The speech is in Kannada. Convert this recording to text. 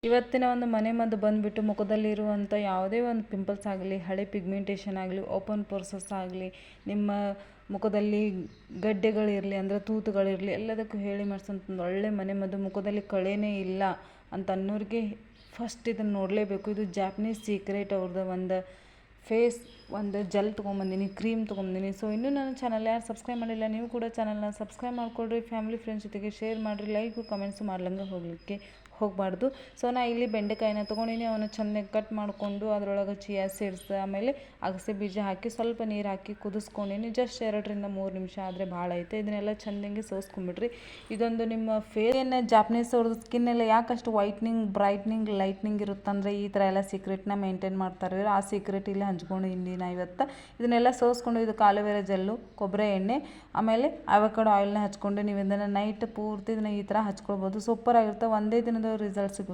ಇವತ್ತಿನ ಒಂದು ಮನೆಮದ್ದು ಬಂದುಬಿಟ್ಟು ಮುಖದಲ್ಲಿರುವಂಥ ಯಾವುದೇ ಒಂದು ಪಿಂಪಲ್ಸ್ ಆಗಲಿ, ಹಳೆ ಪಿಗ್ಮೆಂಟೇಷನ್ ಆಗಲಿ, ಓಪನ್ ಪೋರ್ಸಸ್ ಆಗಲಿ, ನಿಮ್ಮ ಮುಖದಲ್ಲಿ ಗಡ್ಡೆಗಳಿರಲಿ ಅಂದರೆ ತೂತುಗಳಿರಲಿ, ಎಲ್ಲದಕ್ಕೂ ಹೇಳಿ ಮಾಡಿಸೋಂಥ ಒಳ್ಳೆ ಮನೆಮದ್ದು. ಮುಖದಲ್ಲಿ ಕಳೆನೇ ಇಲ್ಲ ಅಂತ ಅನ್ನೋರಿಗೆ ಫಸ್ಟ್ ಇದನ್ನು ನೋಡಲೇಬೇಕು. ಇದು ಜಾಪನೀಸ್ ಸೀಕ್ರೆಟ್ ಅವ್ರದ್ದು ಒಂದು ಫೇಸ್ ಒಂದು ಜೆಲ್ ತೊಗೊಂಬಂದಿನಿ, ಕ್ರೀಮ್ ತೊಗೊಂಬಂದಿನಿ. ಸೊ ಇನ್ನೂ ನನ್ನ ಚಾನಲ್ ಯಾರು ಸಬ್ಸ್ಕ್ರೈಬ್ ಮಾಡಿಲ್ಲ, ನೀವು ಕೂಡ ಚಾನಲ್ನ ಸಬ್ಸ್ಕ್ರೈಬ್ ಮಾಡ್ಕೊಳ್ರಿ. ಫ್ಯಾಮಿಲಿ ಫ್ರೆಂಡ್ಸ್ ಜೊತೆಗೆ ಶೇರ್ ಮಾಡಿರಿ. ಲೈಕು ಕಮೆಂಟ್ಸು ಮಾಡ್ಲಂಗೆ ಹೋಗಬಾರ್ದು. ಸೊ ನಾ ಇಲ್ಲಿ ಬೆಂಡೆಕಾಯಿನ ತೊಗೊಂಡಿನಿ. ಅವನ್ನ ಚೆನ್ನಾಗಿ ಕಟ್ ಮಾಡಿಕೊಂಡು ಅದರೊಳಗೆ ಚಿಯಾ ಸೀಡ್ಸ್ ಆಮೇಲೆ ಅಗಸೆ ಬೀಜ ಹಾಕಿ ಸ್ವಲ್ಪ ನೀರು ಹಾಕಿ ಕುದಿಸ್ಕೊಂಡಿನಿ. ಜಸ್ಟ್ 2-3 ನಿಮಿಷ ಆದರೆ ಭಾಳ ಐತೆ. ಇದನ್ನೆಲ್ಲ ಚೆಂದಂಗೆ ಸೋಸ್ಕೊಂಡ್ಬಿಡ್ರಿ. ಇದೊಂದು ನಿಮ್ಮ ಫೇಸನ್ನು ಜಾಪನೀಸ್ ಅವ್ರದ್ದು ಸ್ಕಿನ್ ಎಲ್ಲ ಯಾಕಷ್ಟು ವೈಟ್ನಿಂಗ್, ಬ್ರೈಟ್ನಿಂಗ್, ಲೈಟ್ನಿಂಗ್ ಇರುತ್ತಂದರೆ ಈ ಥರ ಎಲ್ಲ ಸೀಕ್ರೆಟ್ನ ಮೇಂಟೈನ್ ಮಾಡ್ತಾರೆ. ಆ ಸೀಕ್ರೆಟ್ ಇಲ್ಲಿ ಹಂಚ್ಕೊಂಡಿದ್ದೀನಿ ನಾ ಇವತ್ತು. ಇದನ್ನೆಲ್ಲ ಸೋಸ್ಕೊಂಡು ಇದಕ್ಕೆ ಆಲೋವೆರಾ ಜೆಲ್ಲು, ಕೊಬ್ಬರಿ ಎಣ್ಣೆ, ಆಮೇಲೆ ಅವಕಾಡೋ ಆಯಿಲ್ನ ಹಚ್ಕೊಂಡು ನೀವು ಇದನ್ನು ನೈಟ್ ಪೂರ್ತಿ ಇದನ್ನು ಈ ಥರ ಹಚ್ಕೊಳ್ಬೋದು. ಸೂಪರ್ ಆಗಿರುತ್ತೆ. ಒಂದೇ ದಿನದ ರಿಸಲ್ಟ್ ಸಿಗುತ್ತೆ.